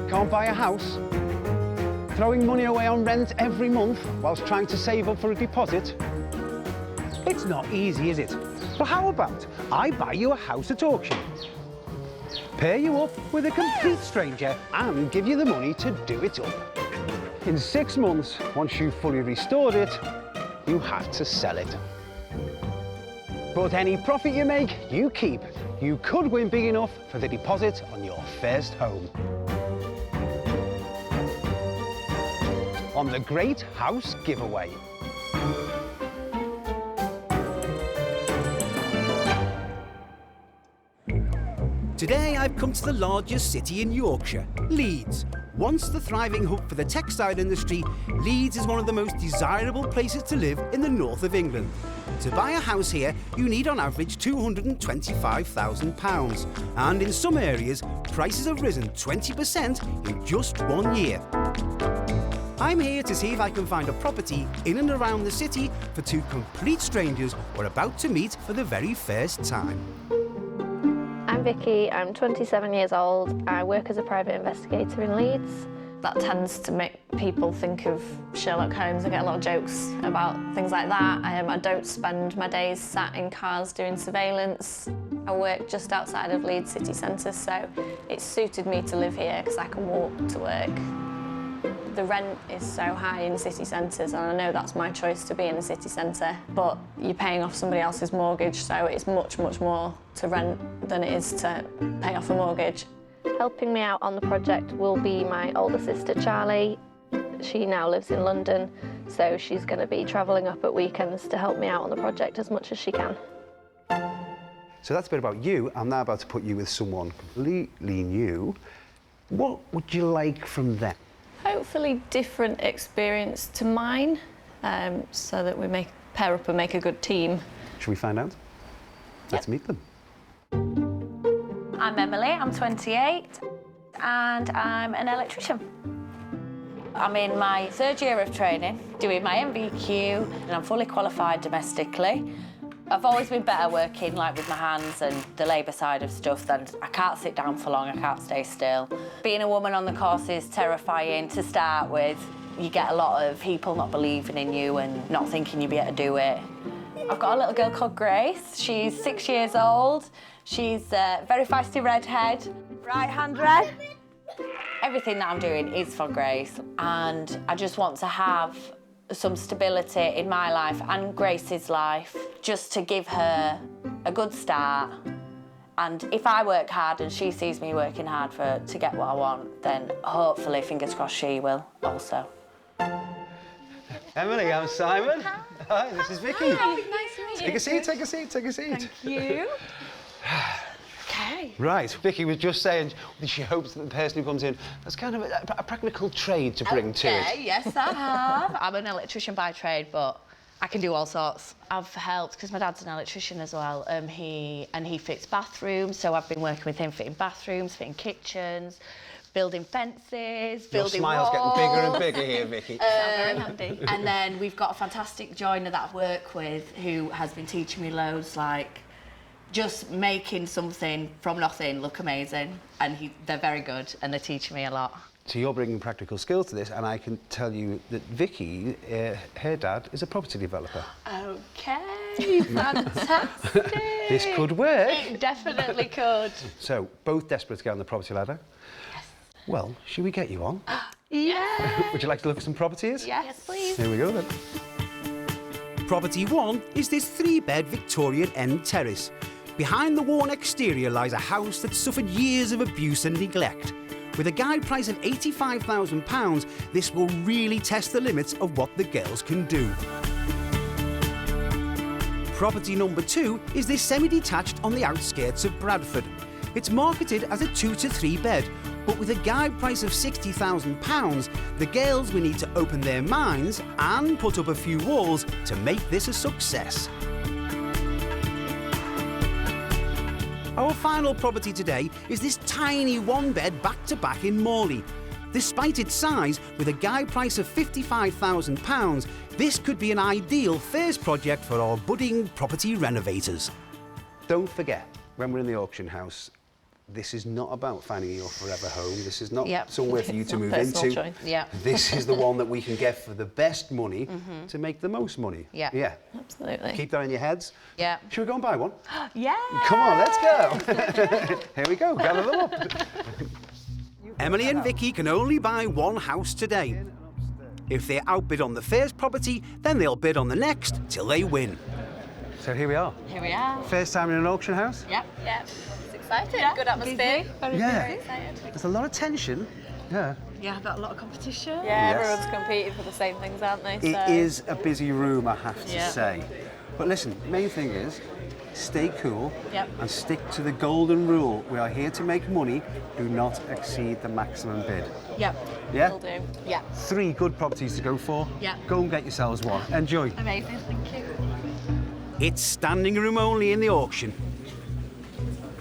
Can't buy a house? Throwing money away on rent every month whilst trying to save up for a deposit? It's not easy, is it? But how about I buy you a house at auction? Pair you up with a complete stranger and give you the money to do it up. In 6 months, once you've fully restored it, you have to sell it. But any profit you make, you keep. You could win big enough for the deposit on your first home. On the Great House Giveaway. Today I've come to the largest city in Yorkshire, Leeds. Once the thriving hub for the textile industry, Leeds is one of the most desirable places to live in the north of England. To buy a house here, you need on average £225,000. And in some areas, prices have risen 20% in just 1 year. I'm here to see if I can find a property in and around the city for 2 complete strangers who are about to meet for the very first time. I'm Vikki, I'm 27 years old. I work as a private investigator in Leeds. That tends to make people think of Sherlock Holmes. I get a lot of jokes about things like that. I don't spend my days sat in cars doing surveillance. I work just outside of Leeds city centre, so it suited me to live here because I can walk to work. The rent is so high in city centres, and I know that's my choice to be in the city centre, but you're paying off somebody else's mortgage, so it's much, much more to rent than it is to pay off a mortgage. Helping me out on the project will be my older sister, Charlie. She now lives in London, so she's going to be travelling up at weekends to help me out on the project as much as she can. So that's a bit about you. I'm now about to put you with someone completely new. What would you like from them? Hopefully different experience to mine, so that we pair up and make a good team. Should we find out? Let's meet them. I'm Emily, I'm 28, and I'm an electrician. I'm in my 3rd year of training, doing my MVQ, and I'm fully qualified domestically. I've always been better working with my hands and the labour side of stuff. Than I can't sit down for long, I can't stay still. Being a woman on the course is terrifying to start with. You get a lot of people not believing in you and not thinking you'll be able to do it. I've got a little girl called Grace. She's 6 years old. She's a very feisty redhead. Right hand red. Everything that I'm doing is for Grace, and I just want to have some stability in my life and Grace's life, just to give her a good start. And if I work hard and she sees me working hard to get what I want, then hopefully, fingers crossed, she will also. Emily, I'm Simon. Hi, this is Vikki. Hi, nice to meet you. Take a seat, take a seat, take a seat. Thank you. Okay. Right, Vikki was just saying that she hopes that the person who comes in has kind of a practical trade to bring to it. Yes, I have. I'm an electrician by trade, but I can do all sorts. I've helped, because my dad's an electrician as well, he fits bathrooms, so I've been working with him fitting bathrooms, fitting kitchens, building fences, building walls. Your smile's getting bigger and bigger here, Vikki. Very handy. And then we've got a fantastic joiner that I work with who has been teaching me loads, just making something from nothing look amazing, and they're very good and they're teaching me a lot. So you're bringing practical skills to this, and I can tell you that Vikki, her dad, is a property developer. Okay, fantastic. This could work. It definitely could. So, both desperate to get on the property ladder? Yes. Well, should we get you on? Yeah. Would you like to look at some properties? Yes, please. Here we go then. Property 1 is this 3-bed Victorian end terrace. Behind the worn exterior lies a house that suffered years of abuse and neglect. With a guide price of £85,000, this will really test the limits of what the girls can do. Property number 2 is this semi-detached on the outskirts of Bradford. It's marketed as a 2 to 3 bed, but with a guide price of £60,000, the girls will need to open their minds and put up a few walls to make this a success. Our final property today is this tiny 1-bed back-to-back in Morley. Despite its size, with a guide price of £55,000, this could be an ideal first project for our budding property renovators. Don't forget, when we're in the auction house, this is not about finding your forever home. This is not Yep. somewhere for you It's to not move personal into. choice. Yeah. This is the one that we can get for the best money to make the most money. Yeah. Yeah. Absolutely. Keep that in your heads. Yeah. Should we go and buy one? Yeah. Come on, let's go. Here we go, gather them up. Emily and Vikki can only buy one house today. If they outbid on the first property, then they'll bid on the next till they win. So here we are. Here we are. First time in an auction house? Yep. Yeah. It's exciting. Yeah. Good atmosphere. Yeah. Excited. There's a lot of tension. Yeah. Yeah, but a lot of competition. Yeah, Yes. everyone's competing for the same things, aren't they? It is a busy room, I have to Yeah. say. But listen, the main thing is, stay cool Yep. and stick to the golden rule. We are here to make money. Do not exceed the maximum bid. Yep. Yeah? Will do. Yeah. 3 good properties to go for. Yeah. Go and get yourselves one. Enjoy. Amazing, thank you. It's standing room only in the auction.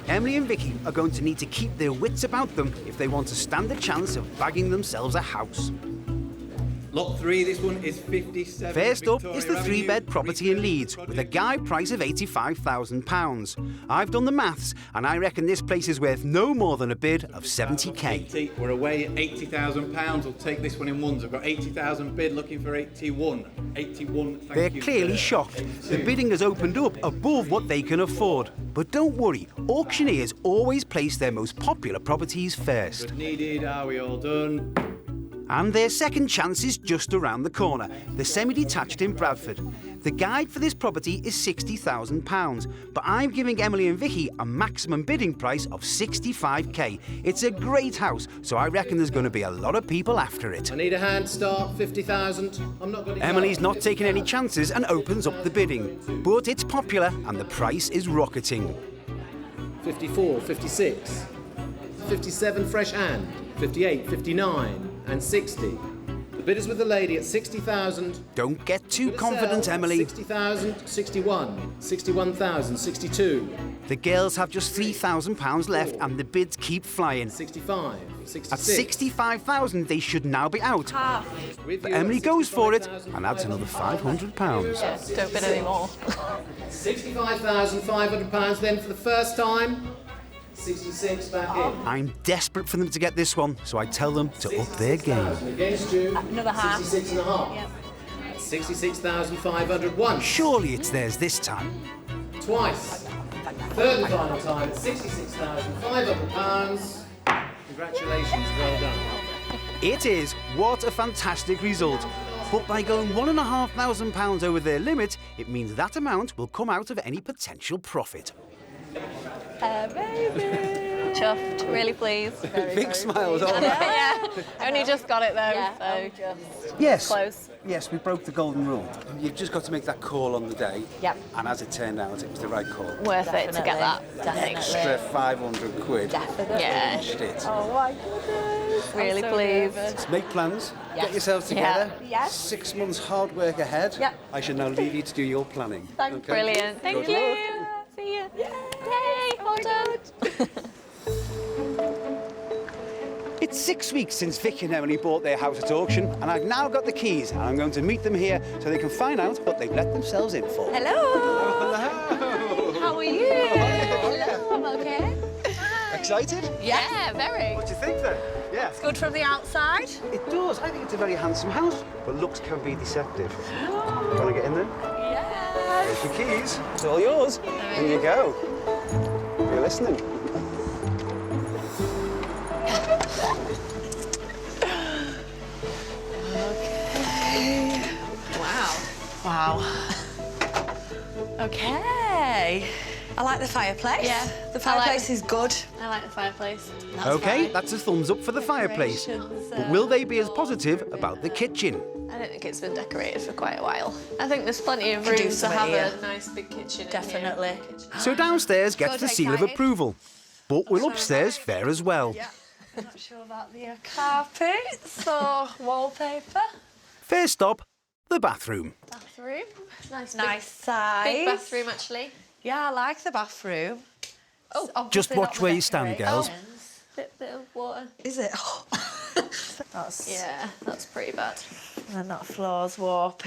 Emily and Vikki are going to need to keep their wits about them if they want to stand a chance of bagging themselves a house. Lot 3, this one is 57. First up is the Victoria 3-bed Avenue, property in refurbished Leeds with a guide price of £85,000. I've done the maths and I reckon this place is worth no more than a bid of 70k. 80. We're away at £80,000. We'll take this one in ones. I've got 80,000 bid looking for 81. 81, thank They're you, clearly sir. shocked. The 82. bidding has opened up above what they can afford. But don't worry, auctioneers always place their most popular properties first. Good needed, are we all done? And their second chance is just around the corner, the semi-detached in Bradford. The guide for this property is £60,000, but I'm giving Emily and Vikki a maximum bidding price of 65k. It's a great house, so I reckon there's going to be a lot of people after it. I need a hand start, 50,000. I'm not going to Emily's not taking any chances and opens up the bidding. But it's popular and the price is rocketing. 54, 56, 57 fresh hand, 58, 59 and 60. The bidders with the lady at 60,000. Don't get too confident, Emily. 60,000, 61, 61,000, 62, The girls have just £3,000 left and the bids keep flying. 65, 66. At 65,000, they should now be out. With But you Emily at goes for it 65,000. and adds another £500. Yeah, don't bid anymore. £65,500 then for the first time. 66 back in. I'm desperate for them to get this one, so I tell them to up their game. 66,000 against you. Another half. 66 and a half. Yep. 66,500 once. Surely it's theirs this time. Twice. Third and final time at £66,500. Congratulations, well done. It is. What a fantastic result. But by going £1,500 over their limit, it means that amount will come out of any potential profit. Amazing. Chuffed, really pleased. Big smiles all Yeah, I only just got it though, so Yes. close. Yes, we broke the golden rule. You've just got to make that call on the day. Yep. And as it turned out, it was the right call. Worth it to get that. Definitely. Extra 500 quid. Definitely. Yeah, Inched it. Oh my goodness. really I'm so pleased. nervous. Make plans, Yes. get yourselves Yeah. together. Yes. 6 months hard work ahead. Yep. I should now leave you to do your planning. Thanks. Okay? Brilliant. Thank Good you. luck. See you. Yay. Yay, well done. It's 6 weeks since Vikki and Emily bought their house at auction, and I've now got the keys, and I'm going to meet them here so they can find out what they've let themselves in for. Hello. How are you? Hello, I'm okay. Excited? Yeah, very. What do you think then? Yeah. Good from the outside. It does. I think it's a very handsome house, but looks can be deceptive. Want to get in there? Yeah. There's your keys. It's all yours. In you go. You're listening. Wow. Okay. I like the fireplace. Yeah, The I like- fireplace is good. I like the fireplace. Okay, that's a thumbs up for the fireplace. Decorations, But will they be as positive about the kitchen? I don't think it's been decorated for quite a while. I think there's plenty of Could do room to something have here. a nice big kitchen. in here. Definitely. So downstairs gets Good, the seal of excited. approval. But will so upstairs excited. fare as well? Yeah. I'm not sure about the carpets or wallpaper. First stop, the bathroom. Bathroom. Nice. Nice size. Big bathroom, actually. Yeah, I like the bathroom. Oh, Just Obviously watch not where the you stand, girls. decorations. bit of water. Is it? That's Yeah, that's pretty bad. and that floor's warped.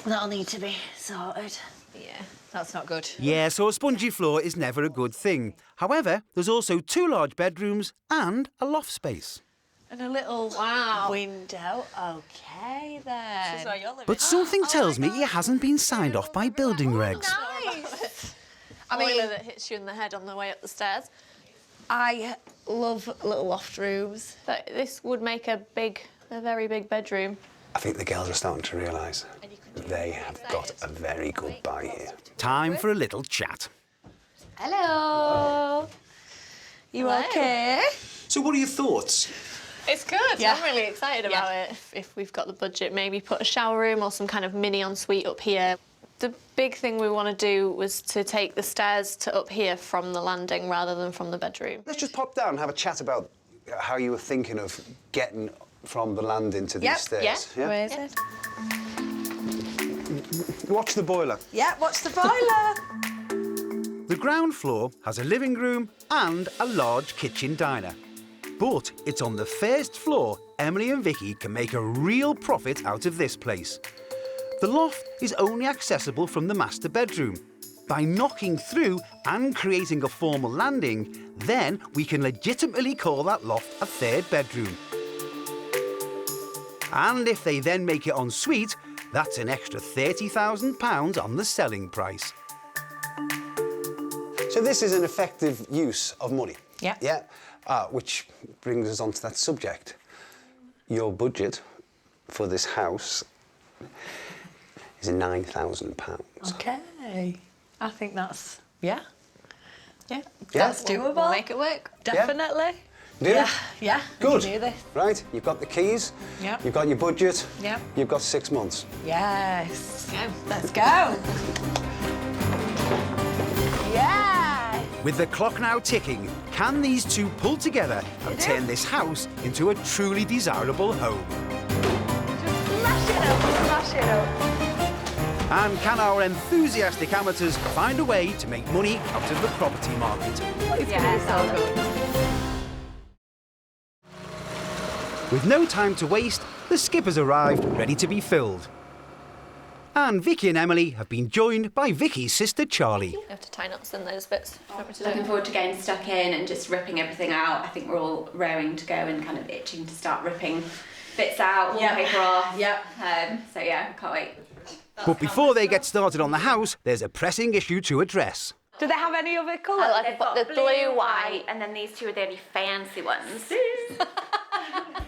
That'll need to be sorted. Yeah. That's not good. Yeah, so a spongy floor is never a good thing. However, there's also 2 large bedrooms and a loft space. And a little window. Okay, then. But something tells me it hasn't been signed off by building regs. Nice. I mean, that hits you in the head on the way up the stairs. I love little loft rooms. But this would make a very big bedroom. I think the girls are starting to realise they have got a very good buy here. Time for a little chat. Hello. You okay? So what are your thoughts? It's good. Yeah. I'm really excited about it. If we've got the budget, maybe put a shower room or some kind of mini ensuite up here. The big thing we want to do was to take the stairs to up here from the landing rather than from the bedroom. Let's just pop down and have a chat about how you were thinking of getting from the landing to these stairs. Yeah. Where is it? Watch the boiler. Yeah, watch the boiler. The ground floor has a living room and a large kitchen diner. But it's on the first floor Emily and Vikki can make a real profit out of this place. The loft is only accessible from the master bedroom. By knocking through and creating a formal landing, then we can legitimately call that loft a 3rd bedroom. And if they then make it en suite, that's an extra £30,000 on the selling price. So this is an effective use of money. Yeah. Yeah. Which brings us on to that subject. Your budget for this house is £9,000. Okay. I think that's, yeah. Yeah? That's doable. We'll make it work. Definitely. Do you? Yeah. Good. We can do this. Right, you've got the keys. Yeah. You've got your budget. Yeah. You've got 6 months. Yes. Go. Let's go. Yeah. With the clock now ticking, can these two pull together and turn this house into a truly desirable home? Smash it up. And can our enthusiastic amateurs find a way to make money out of the property market? Yeah, so good. With no time to waste, the skip has arrived, ready to be filled. And Vikki and Emily have been joined by Vicki's sister Charlie. You have to tie knots in those bits. Looking forward to getting stuck in and just ripping everything out. I think we're all raring to go and kind of itching to start ripping bits out, wallpaper off. Yep. So yeah, can't wait. But before they get started on the house, there's a pressing issue to address. Do they have any other colour? I like They've got the blue, white. and then these two are the only fancy ones.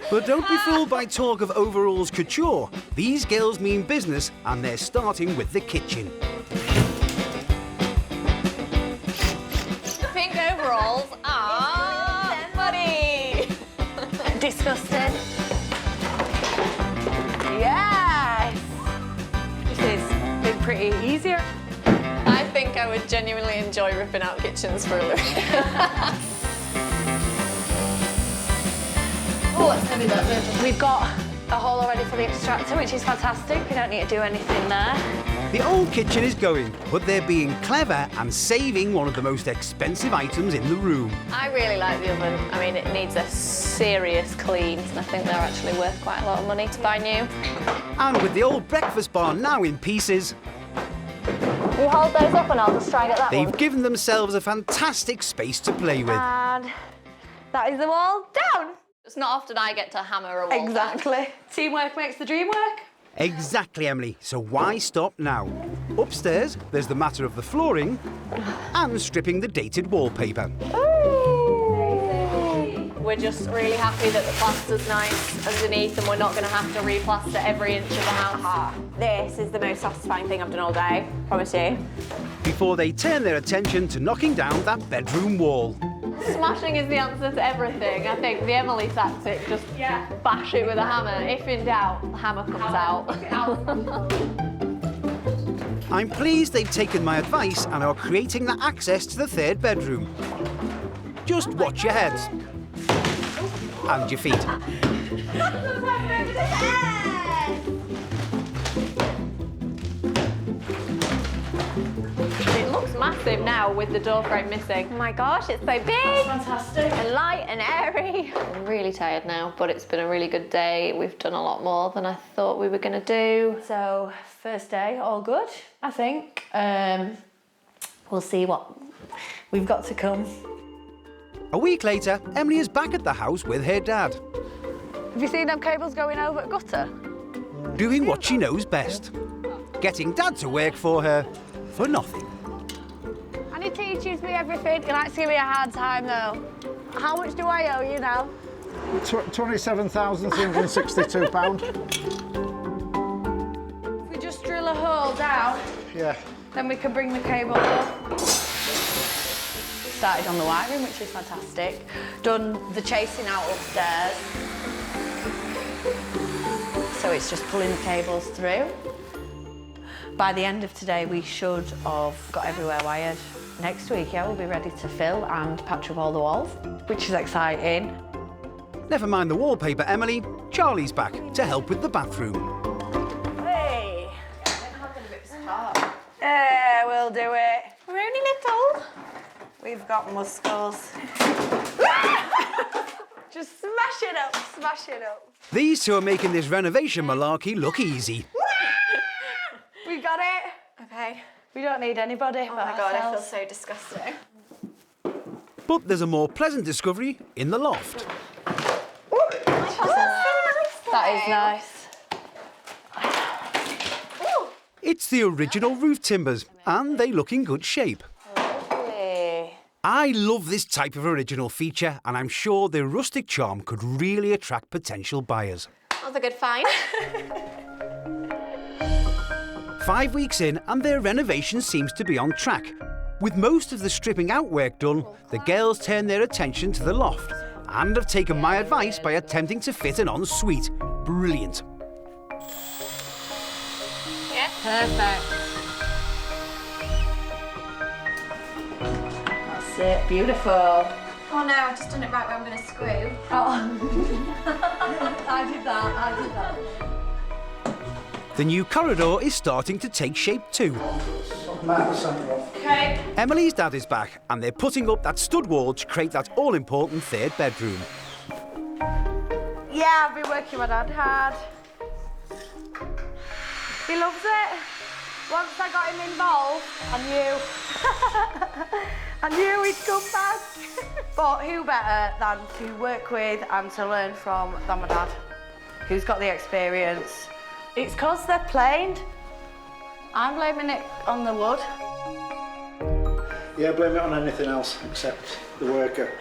But don't be fooled by talk of overalls couture. These girls mean business, and they're starting with the kitchen. Pink overalls are muddy. Disgusting. Yes. This has been pretty easier. I think I would genuinely enjoy ripping out kitchens for a look. Oh, it's heavy that bit. We've got a hole already for the extractor, which is fantastic. We don't need to do anything there. The old kitchen is going, but they're being clever and saving one of the most expensive items in the room. I really like the oven. I mean, it needs a serious clean, and I think they're actually worth quite a lot of money to buy new. And with the old breakfast bar now in pieces, You hold those up and I'll just try and get that they've one. given themselves a fantastic space to play with. And that is the wall down. It's not often I get to hammer a wall down. Exactly. Teamwork makes the dream work. Exactly, Emily. So why stop now? Upstairs, there's the matter of the flooring and stripping the dated wallpaper. We're just really happy that the plaster's nice underneath and we're not going to have to replaster every inch of the house. This is the most satisfying thing I've done all day, promise you. Before they turn their attention to knocking down that bedroom wall. Smashing is the answer to everything. I think the Emily tactic, just bash it with a hammer. If in doubt, the hammer comes out. I'm pleased they've taken my advice and are creating the access to the 3rd bedroom. Just watch your heads. And your feet. It looks massive now with the door frame missing. Oh my gosh, it's so big! Fantastic. And light and airy. I'm really tired now, but it's been a really good day. We've done a lot more than I thought we were going to do. So, first day, all good, I think. we'll see what we've got to come. A week later, Emily is back at the house with her dad, Have you seen them cables going over at gutter? doing what she knows best. Getting dad to work for her for nothing. And he teaches me everything. He likes to give me a hard time though. How much do I owe you now? £27,362. If we just drill a hole down, Yeah. then we can bring the cable up. Started on the wiring, which is fantastic. Done the chasing out upstairs. So it's just pulling the cables through. By the end of today, we should have got everywhere wired. Next week, yeah, we'll be ready to fill and patch up all the walls, which is exciting. Never mind the wallpaper, Emily. Charlie's back to help with the bathroom. Hey! Yeah, we'll do it. We're only little. We've got muscles. Just smash it up, smash it up. These two are making this renovation malarkey look easy. We got it. Okay. We don't need anybody. Oh my god, I feel so disgusting. But there's a more pleasant discovery in the loft. That is nice. It's the original roof timbers, and they look in good shape. Lovely. I love this type of original feature, and I'm sure their rustic charm could really attract potential buyers. That was a good find. 5 weeks in, and their renovation seems to be on track. With most of the stripping out work done, the girls turn their attention to the loft and have taken my advice by attempting to fit an ensuite. Brilliant. Yeah, perfect. That's it. Beautiful. Oh no, I've just done it right where I'm going to screw. Oh. I did that. The new corridor is starting to take shape too. Okay. Emily's dad is back, and they're putting up that stud wall to create that all-important third bedroom. Yeah, I've been working my dad hard. He loves it. Once I got him involved, I knew he'd come back. But who better than to work with and to learn from than my dad, who's got the experience. It's 'cause they're planed. I'm blaming it on the wood. Yeah, blame it on anything else except the worker.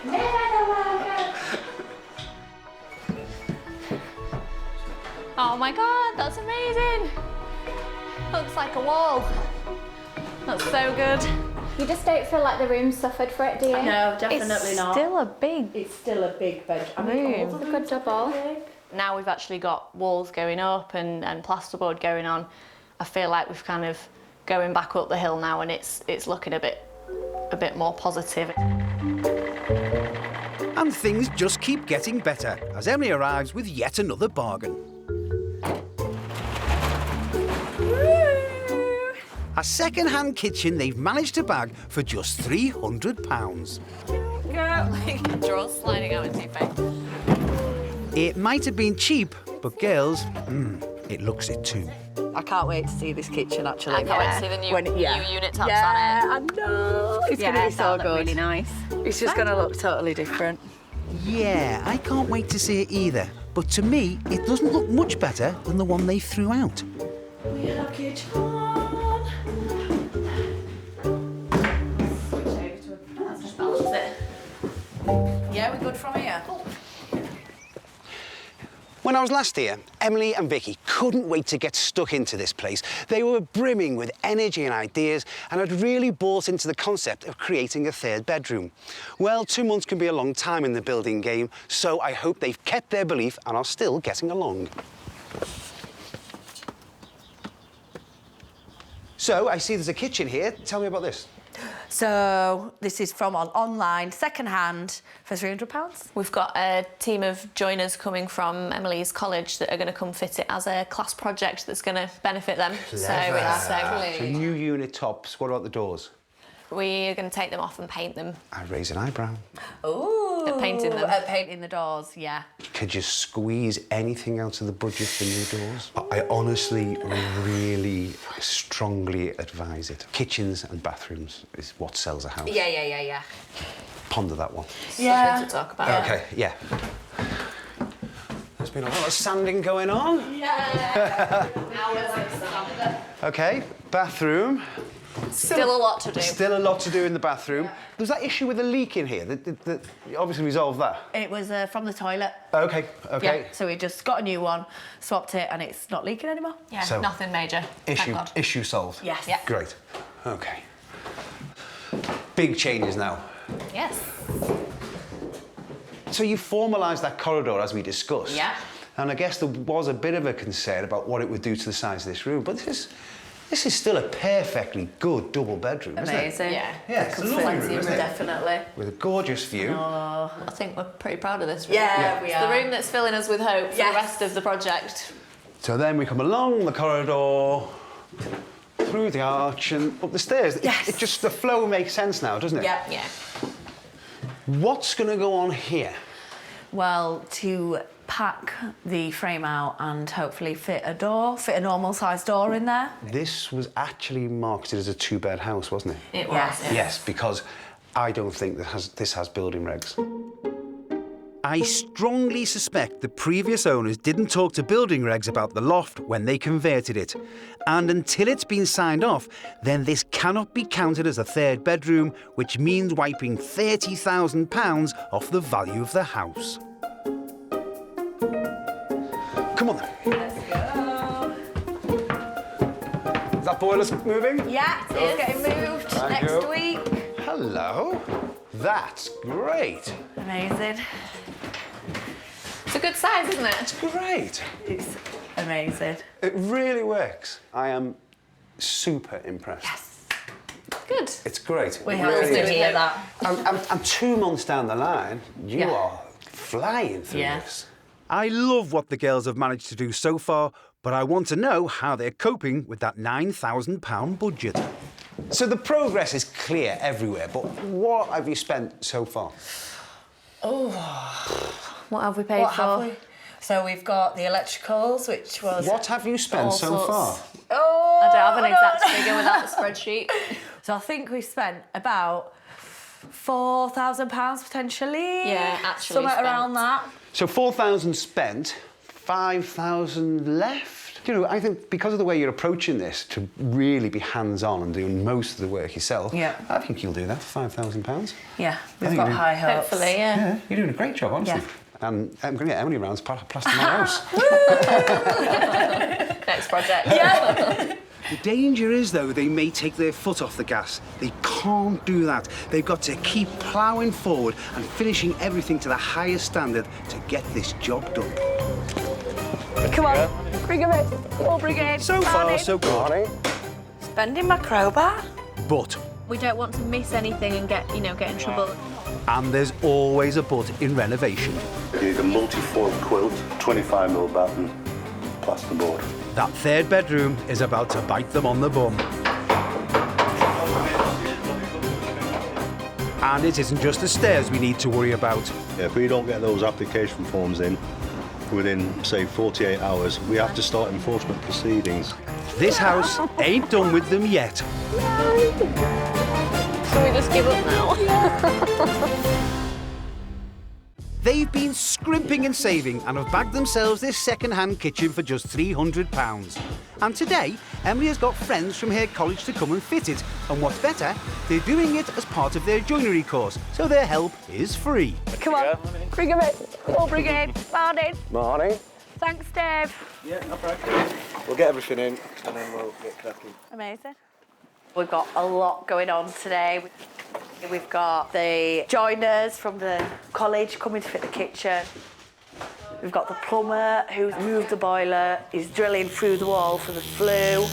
Never the worker. Oh my god, that's amazing. Looks like a wall. That's so good. You just don't feel like the room suffered for it, do you? No, definitely It's not. still a big It's still a big bed. I room. mean, It's a good double. Now we've actually got walls going up and plasterboard going on. I feel like we've kind of going back up the hill now, and it's looking a bit more positive. And things just keep getting better as Emily arrives with yet another bargain. A second-hand kitchen they've managed to bag for just £300. Like drawers sliding out into your face. It might have been cheap, but girls, it looks it too. I can't wait to see this kitchen actually. I can't wait to see the new unit tops yeah, on it. I know. It's going to be so good. Really nice. It's just going to look totally different. Yeah, I can't wait to see it either. But to me, it doesn't look much better than the one they threw out. Yeah, kitchen. That's just balance it. Yeah, we're good from here. When I was last here, Emily and Vikki couldn't wait to get stuck into this place. They were brimming with energy and ideas and had really bought into the concept of creating a third bedroom. Well, 2 months can be a long time in the building game, so I hope they've kept their belief and are still getting along. So, I see there's a kitchen here. Tell me about this. So this is from online, second-hand, for £300. We've got a team of joiners coming from Emily's college that are going to come fit it as a class project that's going to benefit them. So New unit tops. What about the doors? we're going to take them off and paint them. I raise an eyebrow. Ooh. Painting them. Painting the doors, yeah. could just squeeze anything out of the budget for new doors. I honestly, really strongly advise it. Kitchens and bathrooms is what sells a house. Yeah. Ponder that one. Yeah. Something to talk about. Okay, yeah. There's been a lot of sanding going on. Yeah. Okay, bathroom. Still a lot to do. Still a lot to do in the bathroom. There was that issue with the leak in here. You obviously resolved that. It was from the toilet. Okay. Yeah, so we just got a new one, swapped it, and it's not leaking anymore. Yeah, So, nothing major. Thank God. Issue solved. Yes. Yeah. Great. Okay. Big changes now. Yes. So you formalised that corridor as we discussed. Yeah. And I guess there was a bit of a concern about what it would do to the size of this room, but this is still a perfectly good double bedroom, isn't it? Amazing. Yeah. Yeah, it's a lovely room, isn't it? Definitely. With a gorgeous view. I think we're pretty proud of this room. Yeah, we It's are. the room that's filling us with hope for the Yes. rest of the project. So then we come along the corridor, through the arch and up the stairs. Yes. It just, the flow makes sense now, doesn't it? Yeah. Yeah. What's going to go on here? Well, to pack the frame out and hopefully fit a normal sized door in there. This was actually marketed as a two-bed house, wasn't it? It was. Yes. Yeah. Yes, because I don't think this has building regs. I strongly suspect the previous owners didn't talk to building regs about the loft when they converted it. And until it's been signed off, then this cannot be counted as a third bedroom, which means wiping £30,000 off the value of the house. Come on then. Let's go. Is that boiler moving? Yeah, it's getting moved Thank next you. week. Hello. That's great. Amazing. It's a good size, isn't it? It's great. It's amazing. It really works. I am super impressed. Yes. Good. It's great. We It have really to is. hear that. And 2 months down the line, you Yeah. are flying through Yeah. this. I love what the girls have managed to do so far, but I want to know how they're coping with that £9,000 budget. So the progress is clear everywhere, but what have you spent so far? What have we paid What for? have we? So we've got the electricals, which was... What have you spent all so sorts. far? Oh, I don't have an exact figure without the spreadsheet. So I think we spent about £4,000 potentially. Yeah, actually somewhere spent. around that. So 4,000 spent, 5,000 left. You know, I think because of the way you're approaching this, to really be hands-on and doing most of the work yourself, Yeah. I think you'll do that for £5,000. Yeah, we've think got we- high hopes. Hopefully, yeah. Yeah, you're doing a great job, honestly. Yeah. And I'm going to get Emily round to plaster my house. Next project. The danger is, though, they may take their foot off the gas. They can't do that. They've got to keep ploughing forward and finishing everything to the highest standard to get this job done. Come on, bring him in. Oh, brigade. So far, so good. Spending my crowbar. But, We don't want to miss anything and get in trouble. and there's always a but in renovation. You need a multi-fold quilt, 25mm batten, plasterboard. That third bedroom is about to bite them on the bum. And it isn't just the stairs we need to worry about. Yeah, if we don't get those application forms in within, say, 48 hours, we have to start enforcement proceedings. This house ain't done with them yet. Should we just give up now? They've been scrimping and saving and have bagged themselves this second-hand kitchen for just £300. And today, Emily has got friends from her college to come and fit it. And what's better, they're doing it as part of their joinery course, so their help is free. Come on, bring him in. Oh, brigade. Morning. Morning. Thanks, Dave. Yeah, no problem. We'll get everything in and then we'll get cracking. Amazing. We've got a lot going on today. We've got the joiners from the college coming to fit the kitchen. We've got the plumber who's moved the boiler, is drilling through the wall for the flue.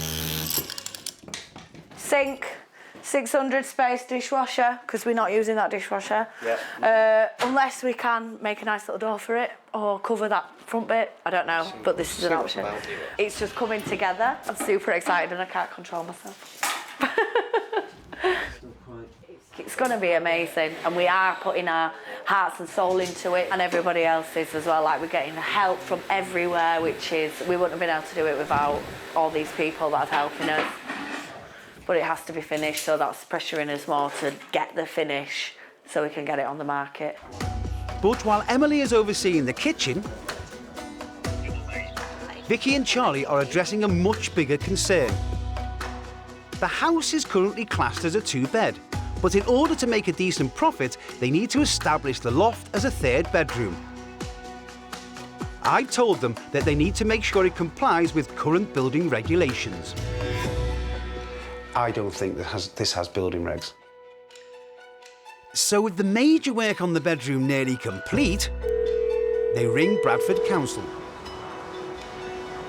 Sink, 600 space dishwasher, because we're not using that dishwasher. Yeah. Unless we can make a nice little door for it or cover that front bit. I don't know, but this is an option. It's just coming together. I'm super excited and I can't control myself. It's going to be amazing, and we are putting our hearts and soul into it, and everybody else is as well. Like, we're getting help from everywhere, which is, we wouldn't have been able to do it without all these people that are helping us. But it has to be finished, so that's pressuring us more to get the finish so we can get it on the market. But while Emily is overseeing the kitchen, Vikki and Charlie are addressing a much bigger concern. The house is currently classed as a 2-bed, but in order to make a decent profit, they need to establish the loft as a 3rd bedroom. I told them that they need to make sure it complies with current building regulations. I don't think this has building regs. So with the major work on the bedroom nearly complete, they ring Bradford Council.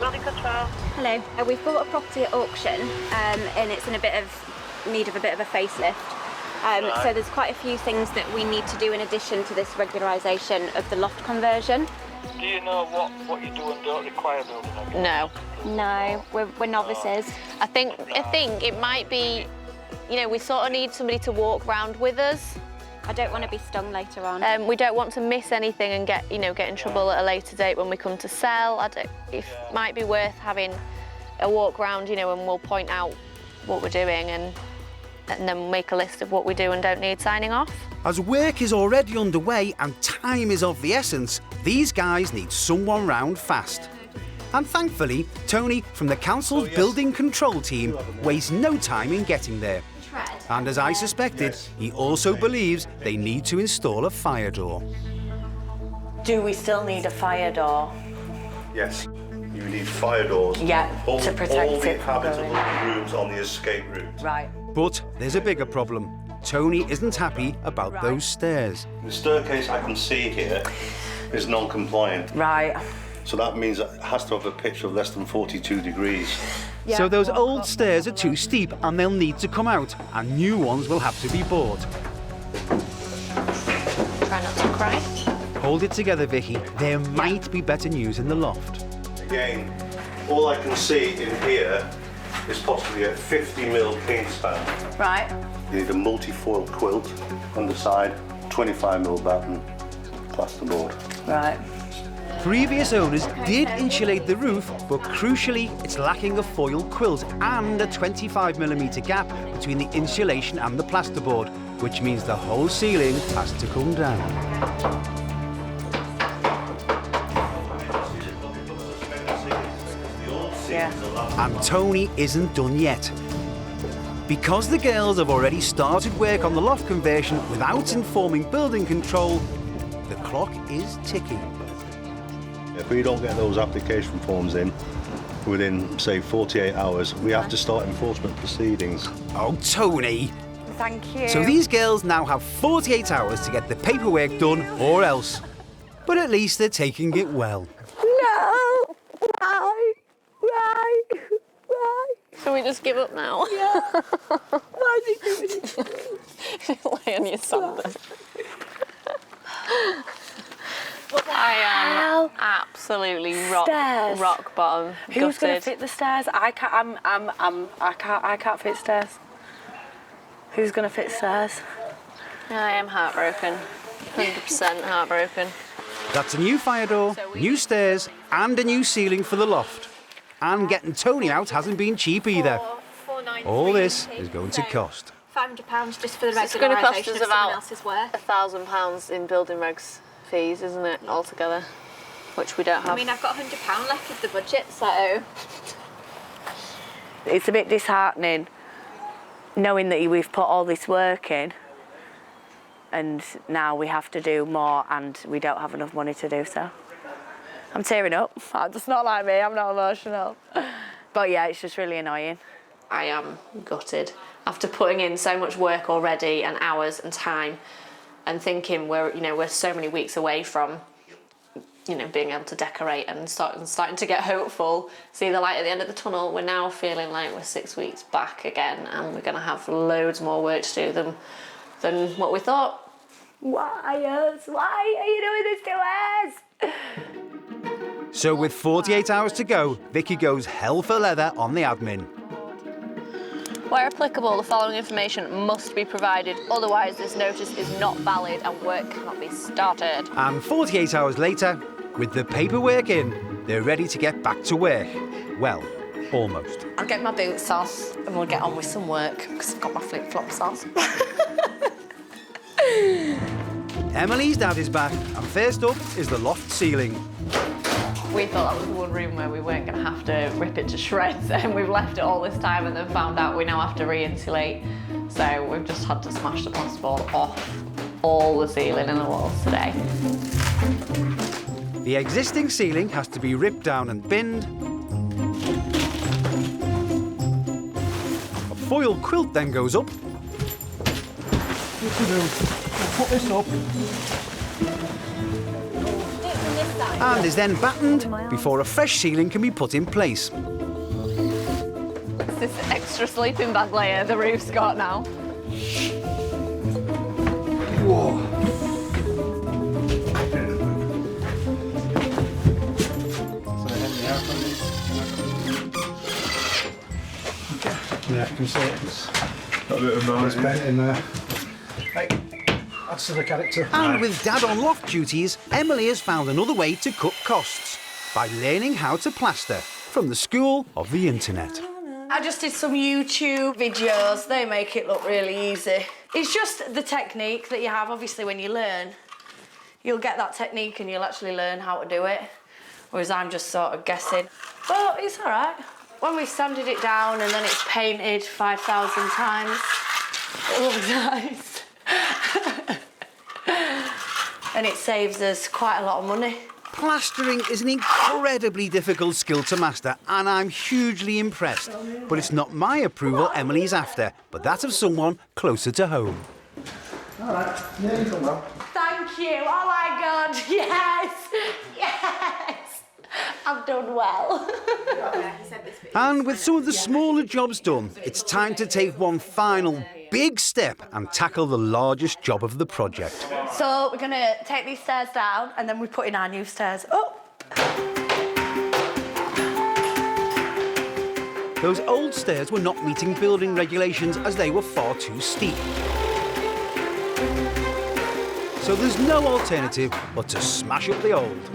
Hello. We've bought a property at auction and it's in need of a bit of a facelift. So there's quite a few things that we need to do in addition to this regularisation of the loft conversion. Do you know what you do and don't require building regs? No. No, we're novices. I think it might be, you know, we sort of need somebody to walk round with us. I don't want to be stung later on. We don't want to miss anything and get in trouble at a later date when we come to sell. It might be worth having a walk round, you know, and we'll point out what we're doing and then make a list of what we do and don't need signing off. As work is already underway and time is of the essence, these guys need someone round fast. And thankfully, Tony from the council's building control team wastes no time in getting there. And as I suspected, he also believes they need to install a fire door. Do we still need a fire door? Yes, you need fire doors. Yeah, to protect all the it from habitable going. rooms on the escape route. Right. But there's a bigger problem. Tony isn't happy about those stairs. The staircase I can see here is non-compliant. Right. So that means it has to have a pitch of less than 42 degrees. Yeah. So those old stairs are too steep and they'll need to come out, and new ones will have to be bought. Try not to cry. Hold it together, Vikki. There might be better news in the loft. Again, all I can see in here is possibly a 50mm king span. Right. You need a multi-foil quilt underside, 25mm batten, plasterboard. Right. Previous owners did insulate the roof, but crucially, it's lacking a foil quilt and a 25mm gap between the insulation and the plasterboard, which means the whole ceiling has to come down. Yeah. And Tony isn't done yet. Because the girls have already started work on the loft conversion without informing building control, the clock is ticking. If we don't get those application forms in within, say, 48 hours, we have to start enforcement proceedings. Oh, Tony! Thank you. So these girls now have 48 hours to get the paperwork done or else. But at least they're taking it well. No! Why? Why? Why? Can we just give up now? Yeah. Why is he doing it? Lay on your sandals. I am absolutely rock bottom. Who's going to gutted. fit the stairs? I can't fit stairs. Who's going to fit stairs? I am heartbroken. 100% heartbroken. That's a new fire door, new stairs, and a new ceiling for the loft. And getting Tony out hasn't been cheap either. All this is going to cost £500 just for the It's going to cost us regularisation of someone about else's work. £1,000 in building regs fees, isn't it, altogether? Which we don't have. I mean, I've got £100 left of the budget, so... It's a bit disheartening knowing that we've put all this work in and now we have to do more and we don't have enough money to do so. I'm tearing up. It's not like me, I'm not emotional. But yeah, it's just really annoying. I am gutted. After putting in so much work already and hours and time and thinking we're so many weeks away from being able to decorate and starting to get hopeful, see the light at the end of the tunnel, we're now feeling like we're 6 weeks back again and we're going to have loads more work to do than what we thought. Why us? Why are you doing this to us? So with 48 hours to go, Vikki goes hell for leather on the admin. Where applicable, the following information must be provided, otherwise this notice is not valid and work cannot be started. And 48 hours later, with the paperwork in, they're ready to get back to work. Well, almost. I'll get my boots on and we'll get on with some work because I've got my flip-flops on. Emily's dad is back, and first up is the loft ceiling. We thought that was the one room where we weren't going to have to rip it to shreds, and we've left it all this time and then found out we now have to re-insulate. So we've just had to smash the plasterboard off all the ceiling and the walls today. The existing ceiling has to be ripped down and binned. A foil quilt then goes up. What to do? Put this up. And is then battened before a fresh ceiling can be put in place. It's this extra sleeping bag layer the roof's got now. Whoa. Yeah, I can see it. It's got a bit of noise bent in there. Hey, adds to the character. And with Dad on loft duties, Emily has found another way to cut costs by learning how to plaster from the school of the internet. I just did some YouTube videos. They make it look really easy. It's just the technique that you have. Obviously, when you learn, you'll get that technique and you'll actually learn how to do it. Whereas I'm just sort of guessing. But it's all right. When we sanded it down and then it's painted 5,000 times, it looks nice. And it saves us quite a lot of money. Plastering is an incredibly difficult skill to master, and I'm hugely impressed. But it's not my approval Emily's after, but that of someone closer to home. All right, yeah, you've done well. Thank you. Oh my God, yes, yes. I've done well. And with some of the smaller jobs done, it's time to take one final big step and tackle the largest job of the project. So we're going to take these stairs down and then we put in our new stairs up. Those old stairs were not meeting building regulations as they were far too steep. So there's no alternative but to smash up the old.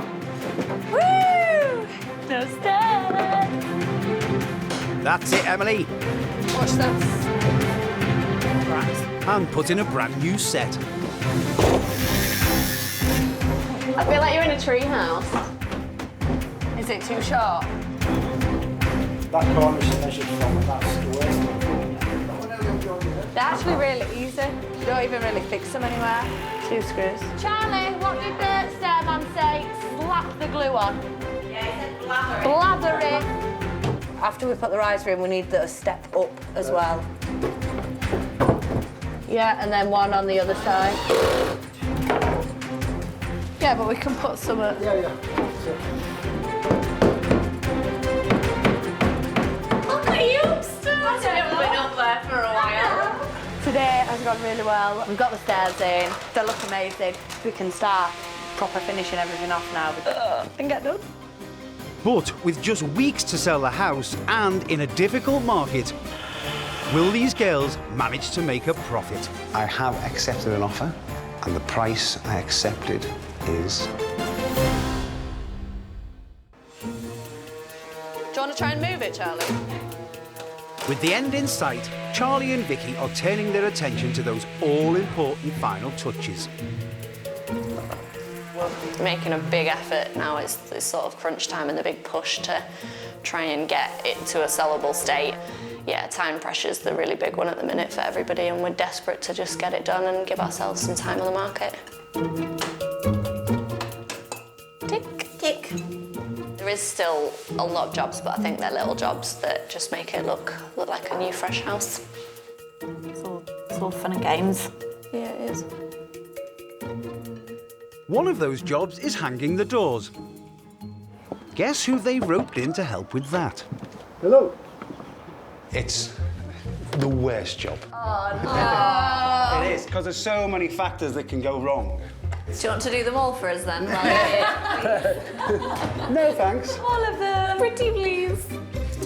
Woo! No stairs. That's it, Emily. Watch this. And put in a brand new set. I feel like you're in a tree house. Is it too short? That corner's measured from, that's the worst. They're actually really easy. You don't even really fix them anywhere. 2 screws. Charlie, what did the stairman say? Slap the glue on. Yeah, he said blather it. Blather it. After we put the riser in, we need the step up as well. Yeah, and then one on the other side. Yeah, but we can put some... Yeah. Look at you, stairs! I've been up there for a while. Today has gone really well. We've got the stairs in. They look amazing. We can start proper finishing everything off now and get done. But with just weeks to sell the house and in a difficult market, will these girls manage to make a profit? I have accepted an offer, and the price I accepted is... Do you want to try and move it, Charlie? With the end in sight, Charlie and Vikki are turning their attention to those all-important final touches. We're making a big effort now. It's sort of crunch time and the big push to try and get it to a sellable state. Yeah, time pressure's the really big one at the minute for everybody, and we're desperate to just get it done and give ourselves some time on the market. Tick. Tick. There is still a lot of jobs, but I think they're little jobs that just make it look like a new, fresh house. It's all fun and games. Yeah, it is. One of those jobs is hanging the doors. Guess who they roped in to help with that? Hello. It's the worst job. Oh, no. It is, because there's so many factors that can go wrong. Do you want to do them all for us then? No, thanks. All of them. Pretty please.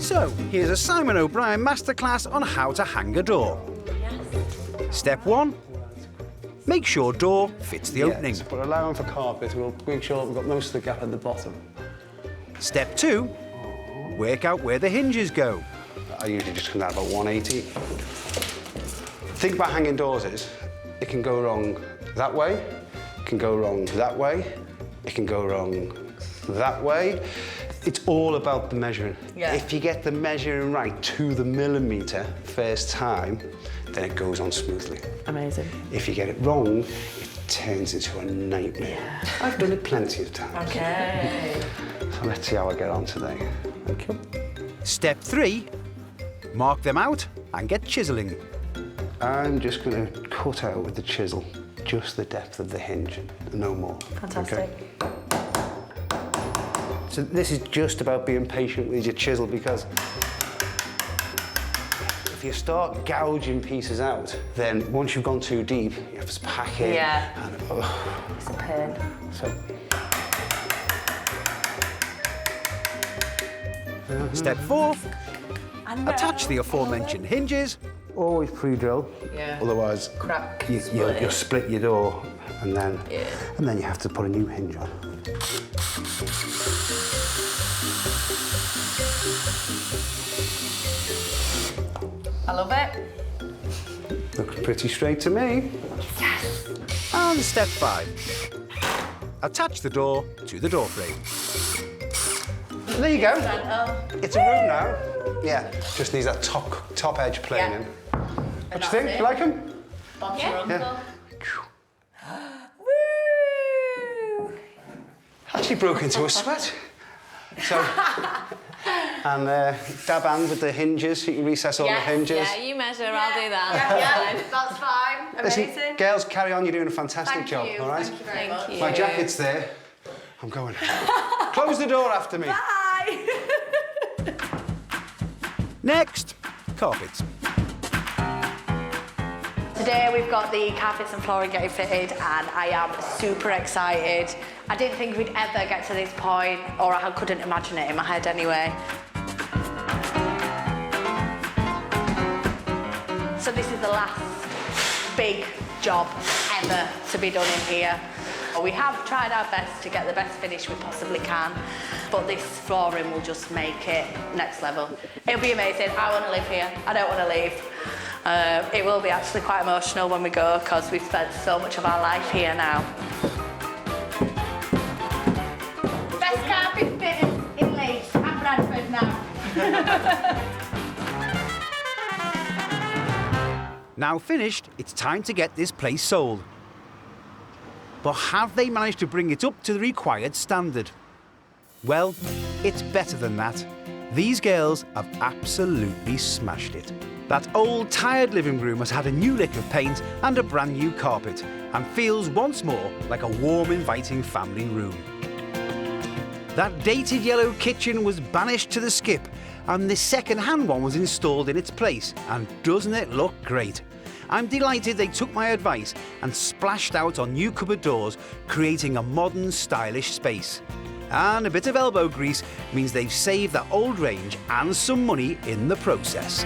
So, here's a Simon O'Brien masterclass on how to hang a door. Step 1, make sure door fits the opening. But allowing for carpet, we'll make sure we've got most of the gap at the bottom. Step 2, work out where the hinges go. I usually just come down about 180. The thing about hanging doors is, it can go wrong that way, it can go wrong that way, it can go wrong that way. It's all about the measuring. Yeah. If you get the measuring right to the millimetre first time, then it goes on smoothly. Amazing. If you get it wrong, it turns into a nightmare. Yeah. I've done it plenty of times. Okay. So let's see how I get on today. Thank you. Step 3, mark them out and get chiselling. I'm just going to cut out with the chisel just the depth of the hinge, no more. Fantastic. Okay? So this is just about being patient with your chisel, because if you start gouging pieces out, then once you've gone too deep, you have to pack in. Yeah. And, It's a pain. So. Step 4, attach the aforementioned hinges. Always pre-drill. Yeah. Otherwise, Crack. you'll split your door, and then you have to put a new hinge on. I love it. Looks pretty straight to me. Yes. And step 5, attach the door to the door frame. There you go. Oh. It's a room now. Yeah, just needs that top edge planing. What do you think? You like them? Bob's your uncle. Yeah. Woo! Actually broke into a sweat. So, and dab hand with the hinges, so you can recess all the hinges. Yeah, you measure, I'll do that. Yeah, that's fine. Listen, Amazing. girls, carry on. You're doing a fantastic Thank job. you. All right. Thank you very much. My jacket's there. I'm going. Close the door after me. Bye. Next, carpets. Today we've got the carpets and flooring getting fitted, and I am super excited. I didn't think we'd ever get to this point, or I couldn't imagine it in my head anyway. So this is the last big job ever to be done in here. We have tried our best to get the best finish we possibly can, but this flooring will just make it next level. It'll be amazing. I want to live here. I don't want to leave. It will be actually quite emotional when we go, because we've spent so much of our life here now. Best carpet fitters in Leeds and Bradford now. Now finished, it's time to get this place sold. But have they managed to bring it up to the required standard? Well, it's better than that. These girls have absolutely smashed it. That old, tired living room has had a new lick of paint and a brand new carpet, and feels once more like a warm, inviting family room. That dated yellow kitchen was banished to the skip, and this second-hand one was installed in its place, and doesn't it look great? I'm delighted they took my advice and splashed out on new cupboard doors, creating a modern, stylish space. And a bit of elbow grease means they've saved that old range and some money in the process.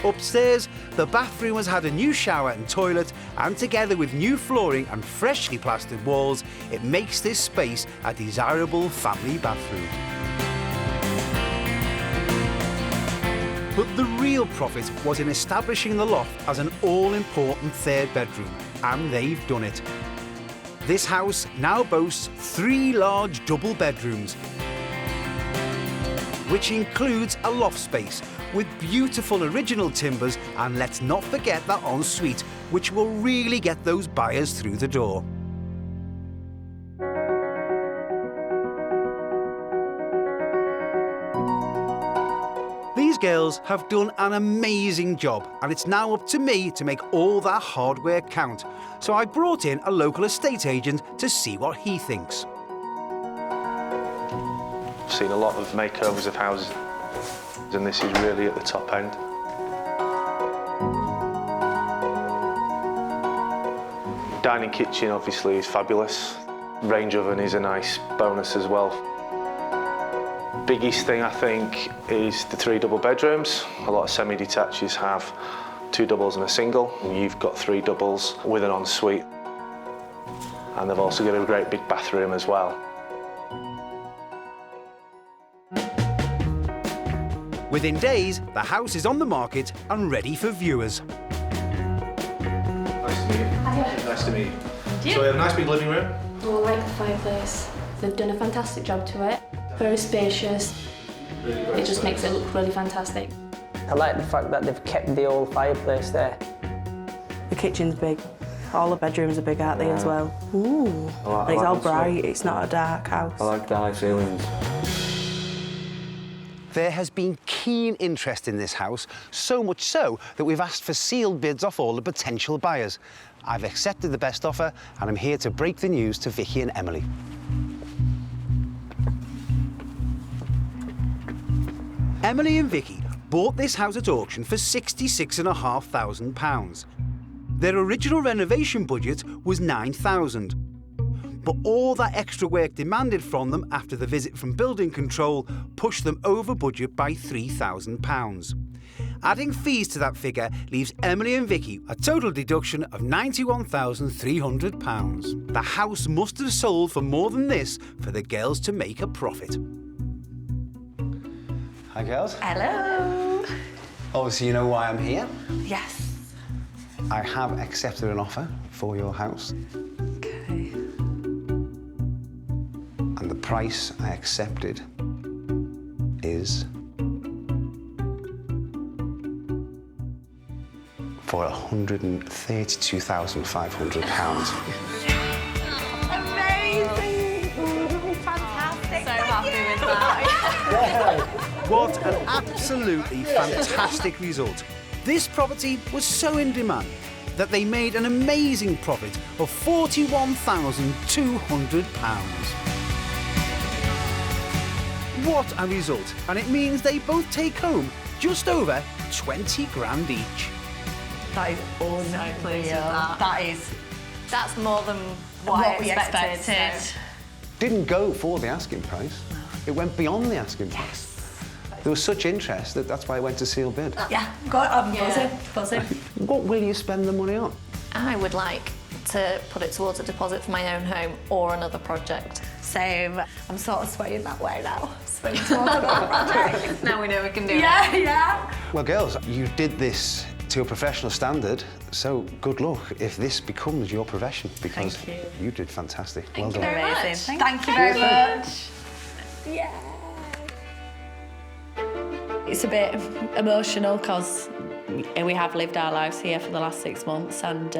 Upstairs, the bathroom has had a new shower and toilet, and together with new flooring and freshly plastered walls, it makes this space a desirable family bathroom. But the real profit was in establishing the loft as an all-important third bedroom, and they've done it. This house now boasts 3 large double bedrooms, which includes a loft space with beautiful original timbers, and let's not forget that ensuite, which will really get those buyers through the door. These girls have done an amazing job, and it's now up to me to make all that hard work count. So I brought in a local estate agent to see what he thinks. I've seen a lot of makeovers of houses, and this is really at the top end. Dining kitchen obviously is fabulous. Range oven is a nice bonus as well. Biggest thing, I think, is the 3 double bedrooms. A lot of semi-detaches have 2 doubles and a single. You've got 3 doubles with an ensuite. And they've also got a great big bathroom as well. Within days, the house is on the market and ready for viewers. Nice to meet you. Nice to meet you. So we have a nice big living room. Well, I like the fireplace. They've done a fantastic job to it. Very spacious. Really great It just makes it look really fantastic. I like the fact that they've kept the old fireplace there. The kitchen's big. All the bedrooms are big, aren't they, as well? Ooh. And it's all bright, it's not a dark house. I like the high ceilings. There has been keen interest in this house, so much so that we've asked for sealed bids off all the potential buyers. I've accepted the best offer and I'm here to break the news to Vikki and Emily. Emily and Vikki bought this house at auction for £66,500. Their original renovation budget was £9,000. But all that extra work demanded from them after the visit from building control pushed them over budget by £3,000. Adding fees to that figure leaves Emily and Vikki a total deduction of £91,300. The house must have sold for more than this for the girls to make a profit. Hi, girls. Hello. Obviously, you know why I'm here. Yes. I have accepted an offer for your house. Okay. And the price I accepted is for £132,500. Amazing. Fantastic. So happy with that. What an absolutely fantastic result. This property was so in demand that they made an amazing profit of £41,200. What a result, and it means they both take home just over 20 grand each. That is unreal. That's more than What we expected. Didn't go for the asking price. No. It went beyond the asking price. Yes. There was such interest that that's why I went to seal bid. Yeah, I'm buzzing. What will you spend the money on? I would like to put it towards a deposit for my own home or another project. Same. I'm sort of swaying that way now. Swaying towards another project. Now we know we can do it. Yeah. Well, girls, you did this to a professional standard, so good luck if this becomes your profession, because you did fantastic. Well done. Amazing. Thank you very much. Yeah. It's a bit emotional because we have lived our lives here for the last 6 months and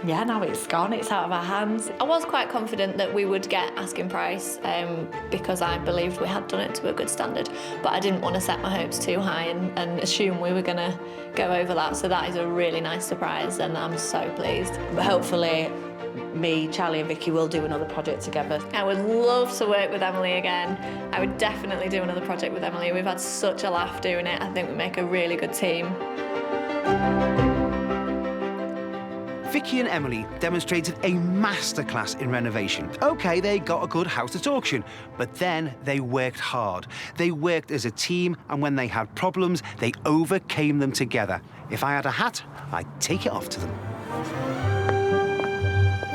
yeah, now it's gone, it's out of our hands. I was quite confident that we would get asking price because I believed we had done it to a good standard, but I didn't want to set my hopes too high and assume we were going to go over that, so that is a really nice surprise and I'm so pleased. But hopefully me, Charlie and Vikki will do another project together. I would love to work with Emily again. I would definitely do another project with Emily. We've had such a laugh doing it. I think we make a really good team. Vikki and Emily demonstrated a masterclass in renovation. OK, they got a good house at auction, but then they worked hard. They worked as a team, and when they had problems, they overcame them together. If I had a hat, I'd take it off to them.